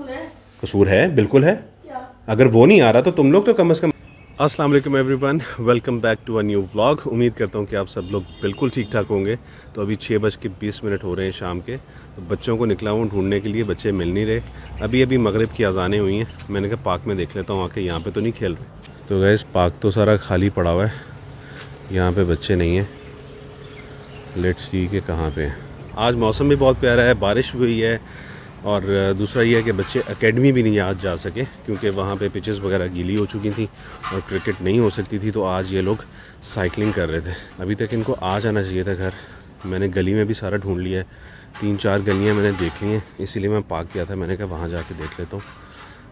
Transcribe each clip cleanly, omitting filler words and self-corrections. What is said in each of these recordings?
कसूर है, बिल्कुल है। अगर वो नहीं आ रहा तो तुम लोग तो कम से कम। अस्सलाम वालेकुम everyone, welcome back to a new vlog. उम्मीद करता हूँ कि आप सब लोग बिल्कुल ठीक ठाक होंगे। तो अभी 6:20 हो रहे हैं शाम के। तो बच्चों को निकला हूँ ढूंढने के लिए, बच्चे मिल नहीं रहे। अभी मगरिब की अज़ानें हुई हैं। मैंने कहा पार्क में देख लेता हूँ आके, यहाँ पे तो नहीं खेल रहे। तो गैस पार्क तो सारा खाली पड़ा हुआ है, यहाँ पे बच्चे नहीं हैं। लेट्स सी कि कहाँ पे हैं। आज मौसम भी बहुत प्यारा है, बारिश भी हुई है। और दूसरा ये है कि बच्चे एकेडमी भी नहीं आज जा सके क्योंकि वहाँ पे पिचेस वगैरह गीली हो चुकी थी और क्रिकेट नहीं हो सकती थी। तो आज ये लोग साइकिलिंग कर रहे थे। अभी तक इनको आ जाना चाहिए था घर। मैंने गली में भी सारा ढूंढ लिया है, 3-4 गलियाँ मैंने देख ली हैं, इसीलिए मैं पार्क गया था। मैंने कहा वहाँ जाके देख लेता हूँ।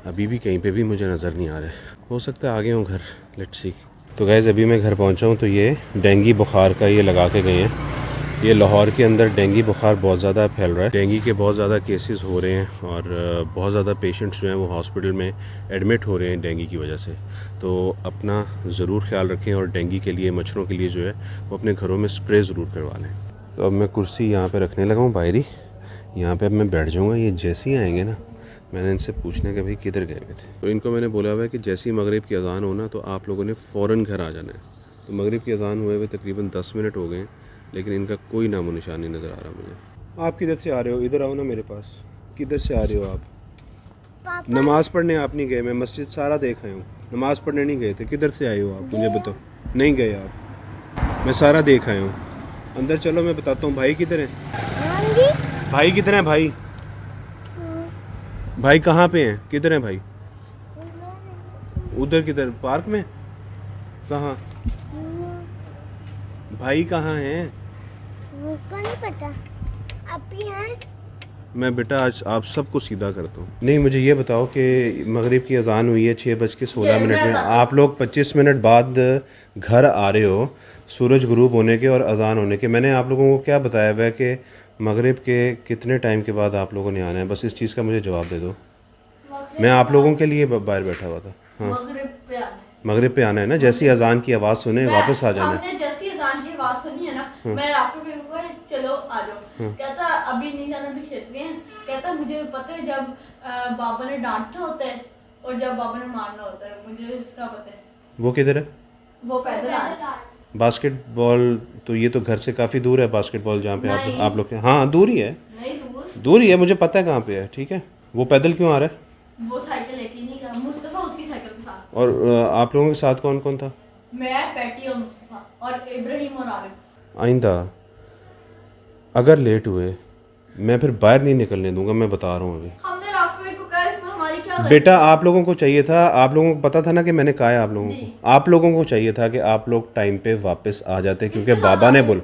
अभी भी कहीं पे भी मुझे नज़र नहीं आ रहा है, हो सकता है आगे हूँ घर, लेट्स सी। तो गैस अभी मैं घर पहुँचा हूँ तो ये डेंगू बुखार का ये लगा के गए हैं। ये लाहौर के अंदर डेंगू बुखार बहुत ज़्यादा फैल रहा है। डेंगू के बहुत ज़्यादा केसेस हो रहे हैं और बहुत ज़्यादा पेशेंट्स जो हैं वो हॉस्पिटल में एडमिट हो रहे हैं डेंगू की वजह से। तो अपना ज़रूर ख्याल रखें और डेंगू के लिए, मच्छरों के लिए जो है वो अपने घरों में स्प्रे ज़रूर करवा लें। तो अब मैं कुर्सी यहाँ पे रखने लगा हूँ बाहर ही, यहाँ पे अब मैं बैठ जाऊँगा। ये जैसे ही आएंगे ना, मैंने इनसे पूछने का भाई किधर गए हुए थे। तो इनको मैंने बोला हुआ है कि जैसे ही मगरिब की अज़ान हो ना तो आप लोगों ने फ़ौरन घर आ जाना है। तो मगरिब की अज़ान हुए तकरीबन 10 मिनट हो गए, लेकिन इनका कोई नामो निशान नहीं नज़र आ रहा मुझे। आप किधर से आ रहे हो? इधर आओ ना मेरे पास। किधर से आ रहे हो आप? नमाज़ पढ़ने आप नहीं गए? मैं मस्जिद सारा देख आया हूँ, नमाज़ पढ़ने नहीं गए थे। किधर से आए हो आप, मुझे बताओ। नहीं गए आप? मैं सारा देख आया हूँ। अंदर चलो, मैं बताता हूँ। भाई किधर है? भाई किधर है? भाई कहाँ पे हैं? किधर हैं भाई? उधर किधर? पार्क में? कहाँ भाई कहाँ हैं? मुझको नहीं पता, अभी हैं। मैं बेटा आज आप सबको सीधा करता हूँ। नहीं, मुझे ये बताओ कि मगरिब की अज़ान हुई है 6:16 में, आप लोग 25 मिनट बाद घर आ रहे हो सूरज गुरूब होने के और अज़ान होने के। मैंने आप लोगों को क्या बताया हुआ है कि मगरिब के कितने टाइम के बाद आप लोगों ने आना है? बस इस चीज़ का मुझे जवाब दे दो। मैं आप लोगों के लिए बाहर बैठा हुआ था। हाँ, मगरिब पे आना है ना। जैसी अज़ान की आवाज़ सुने वापस आ जाना है। जैसी अज़ान की आवाज़ सुनी है ना, मैं राफी भाई को कहा चलो आ जाओ। कहता अभी नहीं जाना, अभी खेलते हैं। कहता मुझे पता है जब बाबा ने डांटना होता है और जब बाबा ने मारना होता है, मुझे इसका पता है। वो किधर है? वो पैदल आ रहा है। बास्केटबॉल तो ये तो घर से काफ़ी दूर है बास्केटबॉल, जहाँ पे आप लोग के। हाँ दूर ही है, नहीं दूर ही है, मुझे पता है कहाँ पे है। ठीक है, वो पैदल क्यों आ रहा है? वो साइकिल लेके नहीं गया, मुस्तफा उसकी साइकिल के साथ। और आप लोगों के साथ कौन कौन था? मैं, पैटी और मुस्तफा और इब्राहिम और आरिफ। आइंदा अगर लेट हुए मैं फिर बाहर नहीं निकलने दूंगा, मैं बता रहा हूँ अभी। हमने राफी भाई को कहा इसमें हमारी क्या गलती? बेटा आप लोगों को चाहिए था, आप लोगों को पता था ना कि मैंने कहा है आप लोगों को। आप लोगों को चाहिए था कि आप लोग टाइम पे वापस आ जाते, क्योंकि बाबा ने बोल।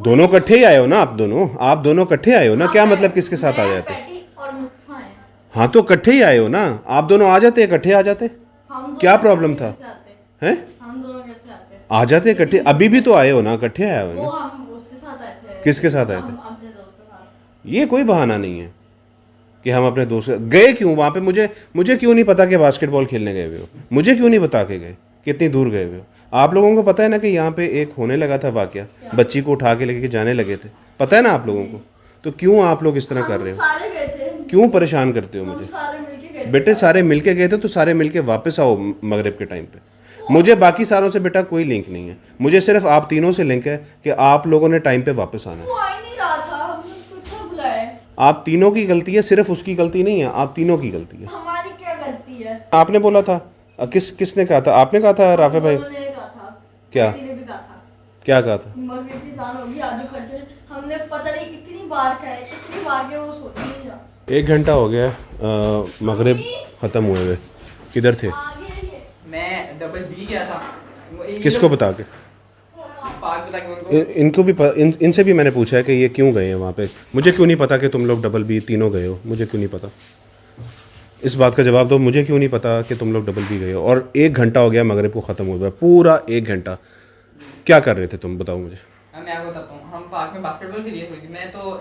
दोनों इकट्ठे ही आए हो ना आप दोनों? आप दोनों इकट्ठे आए हो ना? क्या मतलब किसके साथ आ जाते? पैटी और मुस्तफा हैं। हाँ तो इकट्ठे ही आए हो ना आप दोनों, आ जाते, इकट्ठे आ जाते। क्या प्रॉब्लम था? हैं? हम दोनों कैसे आते? आ जाते इकट्ठे। अभी भी तो आए हो ना, इकट्ठे आए हो वो ना। हम उसके साथ आए थे। किसके साथ आए थे? हम अपने दोस्त के साथ। ये कोई बहाना नहीं है कि हम अपने दोस्त गए क्यों वहाँ पे। मुझे क्यों नहीं पता कि बास्केटबॉल खेलने गए हुए हो? मुझे क्यों नहीं बता के गए कितनी दूर गए हुए हो? आप लोगों को पता है ना कि यहाँ पे एक होने लगा था वाकया, बच्ची को उठा के लेके जाने लगे थे, पता है ना आप लोगों को? तो क्यों आप लोग इस तरह कर रहे हो? सारे गए थे। क्यों परेशान करते हो मुझे? सारे मिलके गए थे। बेटे सारे मिलके गए थे तो सारे मिलके वापस आओ मगरिब के टाइम पे। मुझे बाकी सारों से बेटा कोई लिंक नहीं है, मुझे सिर्फ आप तीनों से लिंक है कि आप लोगों ने टाइम पे वापस आना है। वो आ ही नहीं रहा था, हमने उसको क्यों बुलाया? आप तीनों की गलती है, सिर्फ उसकी गलती नहीं है, आप तीनों की गलती है। हमारी क्या गलती है? आपने बोला था। किसने कहा था? आपने कहा था राफे भाई? उन्होंने कहा था। क्या? पैटी ने भी कहा था। क्या कहा था? मगरिब की अज़ान होगी, आजू खर्चे। हमने पता नहीं कितनी बार कहा है, कितनी बार के वो सोच ही नहीं रहा। 1 घंटा हो गया मगरिब ख़त्म हुए हुए। किधर थे? मैं डबल बी गया था। किसको बता के? पार्क बता के उनको। इनको भी इनसे भी मैंने पूछा है कि ये क्यों गए हैं वहाँ पे। मुझे क्यों नहीं पता कि तुम लोग डबल बी तीनों गए हो? मुझे क्यों नहीं पता? इस बात का जवाब दो, मुझे क्यों नहीं पता कि तुम लोग डबल बी गए हो? और 1 घंटा हो गया मगरिब को ख़त्म हुआ, पूरा 1 घंटा क्या कर रहे थे तुम, बताओ मुझे। मैं आपको बताता हूँ, हम पार्क में बास्केटबॉल खेलिए थोड़ी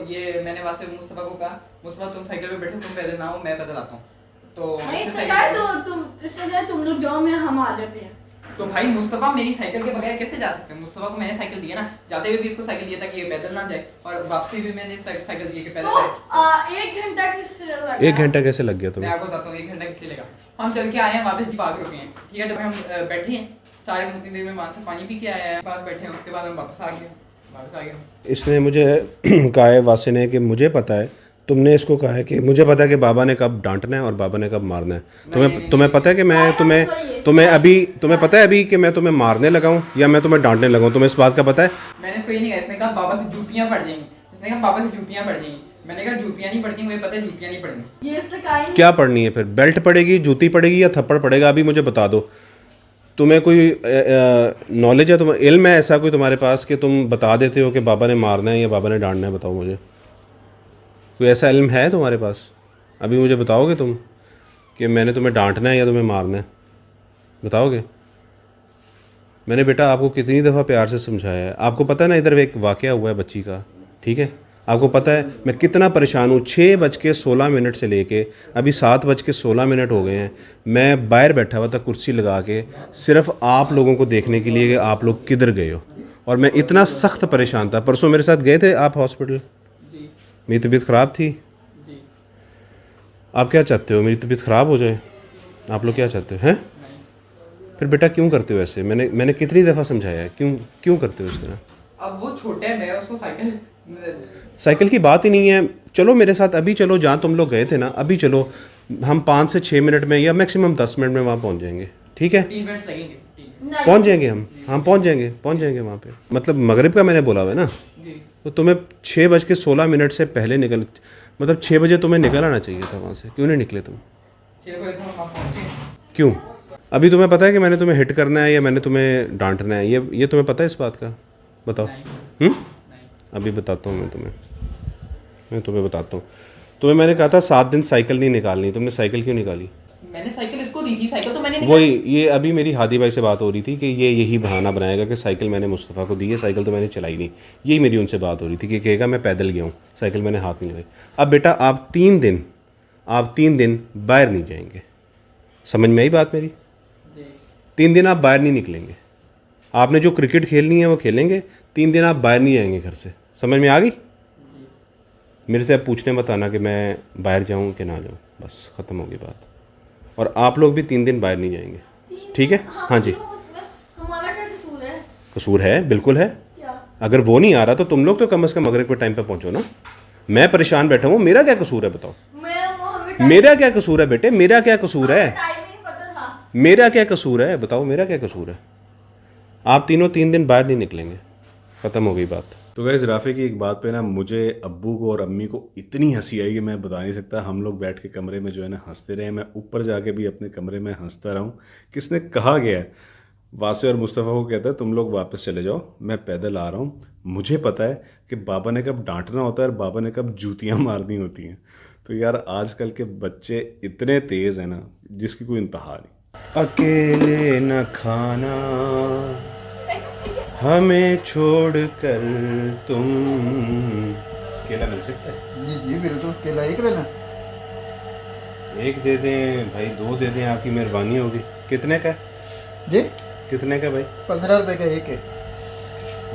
देर। मैंने वहाँ से मुस्तफा को कहा, मुस्तफा तुम साइकिल पे बैठो, तुम पैदल ना हो, मैं पैदल आता हूँ। तो नहीं, इसने कहा तुम लोग जाओ, मैं हम आ जाते हैं। तो भाई मुस्तफा मेरी साइकिल के बगैर कैसे जा सकते हैं? मुस्तफा को मैंने साइकिल दिया ना, जाते हुए भी इसको साइकिल दिया था कि ये पैदल ना जाए, और वापसी भी मैंने साइकिल दी कि पैदल जाए। 1 घंटा किससे लगा? 1 घंटा कैसे लग गया मैं तुम्हें? आपको बताता हूँ 1 घंटा किसलिए लगा। हम चल के आए हैं, वापस भी पार्क रुके हैं, ठीक है, तो हम बैठे हैं सारे, उतनी देर में वहाँ से पानी पी के आया है, पास बैठे हैं, उसके बाद हम वापस आ गए। इसने मुझे कहा है वासे ने कि मुझे पता है, तुमने इसको कहा है कि मुझे पता है कि बाबा ने कब डांटना है और बाबा ने कब मारना है। तुम्हें पता है कि मैं तुम्हें पता है अभी कि मैं तुम्हें मारने लगा हूँ या मैं तुम्हें डांटने लगा हूँ? तुम्हें इस बात का पता है? मैंने इसको ये नहीं कहा, इसने कहा बाबा से जूतियाँ पड़ जाएंगी, इसने कहा बाबा से जूतियाँ पड़ जाएंगी, मैंने कहा जूतियाँ नहीं पड़ती, मुझे पता है जूतियाँ नहीं पड़नी। ये इसने कहा ही नहीं। क्या पढ़नी है फिर? बेल्ट पड़ेगी, जूती पड़ेगी या थप्पड़ पड़ेगा? अभी मुझे बता दो। तुम्हें कोई नॉलेज है, तुम्हें इल्म है ऐसा कोई तुम्हारे पास कि तुम बता देते हो कि बाबा ने मारना है या बाबा ने डांटना है? बताओ मुझे, कोई ऐसा इल्म है तुम्हारे पास? अभी मुझे बताओगे तुम कि मैंने तुम्हें डांटना है या तुम्हें मारना है? बताओगे? मैंने बेटा आपको कितनी दफ़ा प्यार से समझाया है। आपको पता है ना इधर एक वाक़या हुआ है बच्ची का, ठीक है? आपको पता है मैं कितना परेशान हूँ। 6:16 से लेके अभी 7:16 हो गए हैं। मैं बाहर बैठा हुआ था कुर्सी लगा के, सिर्फ आप लोगों को देखने के लिए कि आप लोग किधर गए हो, और मैं इतना सख्त परेशान था। परसों मेरे साथ गए थे आप हॉस्पिटल, जी मेरी तबीयत ख़राब थी। जी आप क्या चाहते हो, मेरी तबीयत ख़राब हो जाए? आप लोग क्या चाहते हो हैं? फिर बेटा क्यों करते हो ऐसे? मैंने कितनी दफ़ा समझाया है, क्यों करते हो इस तरह? अब वो छोटा है, मैं उसको साइकिल की बात ही नहीं है। चलो मेरे साथ अभी चलो, जहाँ तुम लोग गए थे ना, अभी चलो, हम 5 से 6 मिनट में या मैक्सिमम 10 मिनट में वहाँ पहुँच जाएंगे, ठीक है? 3 मिनट लगेंगे। पहुँच जाएंगे हम पहुँच जाएंगे वहाँ पे। मतलब मगरिब का मैंने बोला हुआ है ना, जी तो तुम्हें 6:16 से पहले मतलब 6 बजे तुम्हें निकल आना चाहिए था वहाँ से। क्यों नहीं निकले तुम? 6 बजे तो हम पहुँचे। क्यों? अभी तुम्हें पता है कि मैंने तुम्हें हिट करना है या मैंने तुम्हें डांटना है? ये तुम्हें पता है इस बात का? बताओ। नहीं। अभी बताता हूँ मैं तुम्हें बताता हूँ। तुम्हें मैंने कहा था 7 दिन साइकिल नहीं निकालनी, तुमने साइकिल क्यों निकाली? मैंने साइकिल इसको दी थी, साइकिल तो मैंने वही, ये अभी मेरी हादी भाई से बात हो रही थी कि ये यही बहाना बनाएगा कि साइकिल मैंने मुस्तफ़ा को दी है, साइकिल तो मैंने चलाई नहीं। यही मेरी उनसे बात हो रही थी कि कहेगा मैं पैदल गया हूँ, साइकिल मैंने हाथ नहीं लगाई। अब बेटा आप 3 दिन बाहर नहीं जाएंगे, समझ में आई बात मेरी? जी 3 दिन आप बाहर नहीं निकलेंगे। आपने जो क्रिकेट खेलनी है वो खेलेंगे, 3 दिन आप बाहर नहीं आएंगे घर से। समझ में आ गई? मेरे से अब पूछने मत आना कि मैं बाहर जाऊँ कि ना जाऊँ, बस ख़त्म होगी बात। और आप लोग भी 3 दिन बाहर नहीं जाएंगे, ठीक है? हाँ जी। हमारा क्या कसूर है? कसूर है, बिल्कुल है। क्या? अगर वो नहीं आ रहा तो तुम लोग तो कम से कम मगरिब के टाइम पे पहुंचो ना। मैं परेशान बैठा हूँ, मेरा क्या कसूर है बताओ? मेरा क्या कसूर है बेटे? मेरा क्या कसूर है? टाइम ही नहीं पता था। मेरा क्या कसूर है बताओ? मेरा क्या कसूर है? आप तीनों 3 दिन बाहर नहीं निकलेंगे, ख़त्म हो गई बात। तो गाइस राफ़े की एक बात पे ना मुझे अब्बू को और अम्मी को इतनी हंसी आई कि मैं बता नहीं सकता। हम लोग बैठ के कमरे में जो है ना हंसते रहे। मैं ऊपर जाके भी अपने कमरे में हंसता रहा हूँ। किसने कहा गया है, वासे और मुस्तफ़ा को कहता है तुम लोग वापस चले जाओ, मैं पैदल आ रहा हूँ। मुझे पता है कि बाबा ने कब डांटना होता है और बाबा ने कब जूतियाँ मारनी होती हैं। तो यार आजकल के बच्चे इतने तेज़ हैं ना जिसकी कोई इंतहा नहीं। अकेले न खाना हमें छोड़कर तुम। केला मिल सकता है? जी जी बिल्कुल, केला एक लेना। एक दे दें भाई, 2 दे दें, आपकी मेहरबानी होगी। कितने का है? जी कितने का भाई? 15 रुपए का एक है।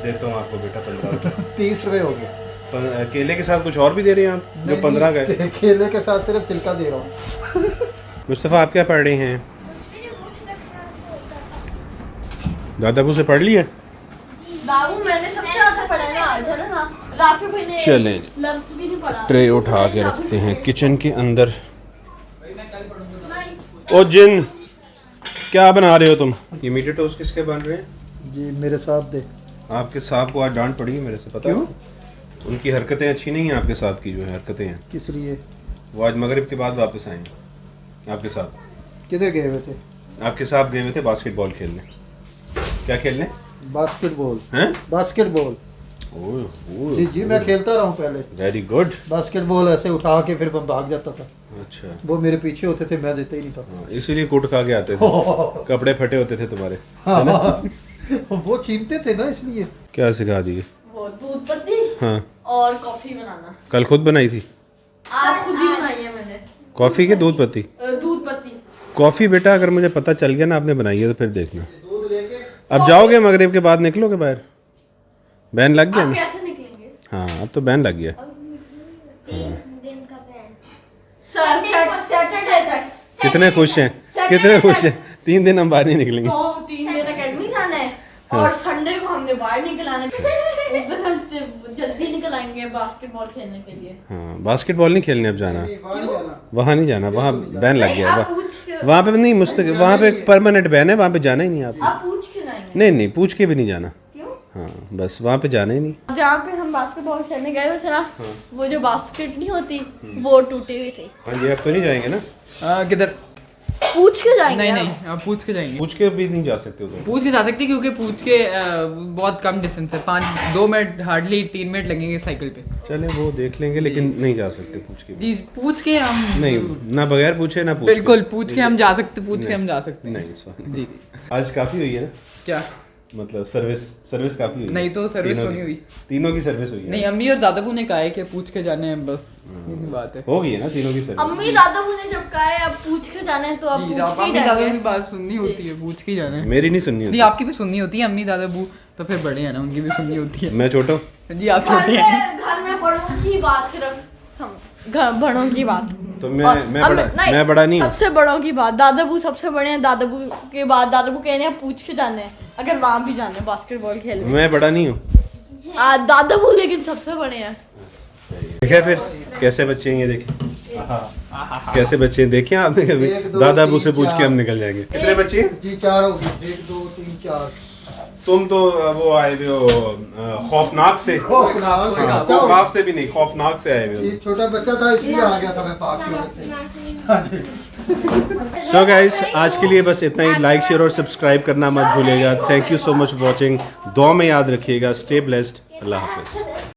देता हूँ आपको बेटा 15 रुपये। 30 रुपए हो गए। केले के साथ कुछ और भी दे रहे हैं आप जो नहीं, 15 का है? केले के साथ सिर्फ छिलका दे रहा हूँ। मुस्तफ़ा आप क्या पढ़ रहे हैं? दादाबू से पढ़ लिया? बाबू मैंने सबसे ज्यादा पढ़ा है ना आज, है ना? राफी भाई ने चलें लफ्ज भी नहीं पढ़ा। ट्रे उठा के रखते हैं किचन के अंदर। नहीं। ओ जिन, क्या बना रहे हो तुम? ये मीठे टोस्ट किसके बन रहे हैं? जी मेरे साथ दे। आपके साहब को आज डांट पड़ी है मेरे से, पता क्यों? उनकी हरकतें अच्छी नहीं हैं। आपके साहब की जो है हरकतें हैं, किस लिए? वो आज मगरिब के बाद वापस आएंगे। आपके साहब, किधर गए हुए थे? आपके साहब गए हुए थे बास्केटबॉल खेलने। क्या खेलने? बास्केटबॉल। हैं? बास्केटबॉल। ओह जी जी मैं खेलता रहा हूँ पहले वेरी गुड। बास्केटबॉल, ऐसे उठा के फिर मैं भाग जाता था। अच्छा वो मेरे पीछे होते थे, मैं देता ही नहीं था। हाँ, इसीलिए कूट खा के आते थे। कपड़े फटे होते थे तुम्हारे। हाँ, वो छीनते थे ना इसलिए। क्या सिखा दिए? वो दूध पत्ती हाँ, और कॉफी बनाना। कल खुद बनाई थी आज खुद ही बनाई है मैंने। कॉफ़ी के दूध पत्ती? दूध पत्ती। कॉफ़ी बेटा अगर मुझे पता चल गया ना आपने बनाई है तो फिर देखना। अब जाओगे मगरिब के बाद निकलोगे बाहर? बैन लग गया आप ना? कैसे निकलेंगे? हाँ अब तो बैन लग गया। 3 दिन का बैन। सैटरडे तक कितने खुश हैं, कितने खुश हैं। 3 दिन हम बाहर नहीं निकलेंगे। तो 3 दिन एकेडमी जाना है और संडे को हमने बाहर निकल आना है। उस दिन हम जल्दी निकल आएंगे बास्केटबॉल खेलने के लिए। हाँ बास्केटबॉल नहीं खेलने अब जाना, वहाँ नहीं जाना, वहाँ बैन लग गया है। आप पूछ के वहाँ पे नहीं मुस्तकिल, वहाँ पे परमानेंट बैन है, वहाँ पे जाना ही नहीं आप। आप पूछ के जाएंगे? नहीं नहीं पूछ के भी नहीं जाना। क्यों? हाँ बस वहाँ पे जाना ही नहीं। जहाँ पे हम बास्केटबॉल खेलने गए थे ना, वो जो बास्केट नहीं होती वो टूटी हुई थी। हाँ जी अब तो नहीं जाएंगे ना? किधर? पूछ के जाएंगे। नहीं आप। नहीं, आप पूछ के जाएंगे। पूछ के भी नहीं जा सकते उधर। पूछ के जा सकते क्योंकि पूछ के बहुत कम डिस्टेंस है, 2 मिनट हार्डली 3 मिनट लगेंगे साइकिल पे। चले वो देख लेंगे, लेकिन नहीं जा सकते पूछ के भी। जी पूछ के हम नहीं ना बगैर पूछे ना पूछ बिल्कुल पूछ के हम जा सकते, पूछ के हम जा सकते हैं। नहीं सॉरी। जी आज काफी हुई है ना, क्या? मतलब सर्विस काफी हुई है। नहीं तो सर्विस तीनों तो की- नहीं हुई। तीनों की सर्विस हुई है। नहीं, अम्मी और दादाबू ने कहा है कि पूछ के जाने हैं, बस यही बात है। हो गई है ना तीनों की सर्विस। अम्मी दादा मुझे जब कहा है अब पूछ के जाना है तो अब जी, पूछ आप के ही अम्मी दादाबू की जाएंगे। बात सुननी होती है, पूछ के ही जाना है। मेरी नहीं सुननी जी होती। आपकी भी सुननी होती है, अम्मी दादाबू तो फिर बड़े हैं ना, उनकी भी सुननी होती है। मैं छोटा हूँ जी आप छोटे हैं। घर में बड़ों की बात सिर्फ बड़ों की बात। तो और मैं बड़ा नहीं हूँ। सबसे बड़ों की बात, दादाबू सबसे बड़े हैं, दादाबू के बाद दादाबू कहने हैं पूछ के जाने हैं अगर वहाँ भी जाना है बास्केटबॉल खेलने। मैं बड़ा नहीं हूँ। दादाबू लेकिन सबसे बड़े हैं। देखा फिर कैसे बच्चे हैं ये देखें, कैसे बच्चे हैं देखें आपने कभी? एक, दो, दादा अबू तीन, से पूछ के चार। हम निकल जाएंगे। कितने बच्चे हैं? जी 4 हो गए, 1 2 3 4। तुम तो वो आए हुए हो खौफनाक से। हाँ, खौफ से भी नहीं, खौफनाक से आए हुए हो। एक छोटा बच्चा था इसलिए आ गया था मैं पाक की वजह से। हाँ जी। सो गाइस आज के लिए बस इतना ही। लाइक शेयर और सब्सक्राइब करना मत भूलिएगा। Thank you so much for watching. दुआ में याद रखिएगा। Stay blessed. अल्लाह हाफिज़।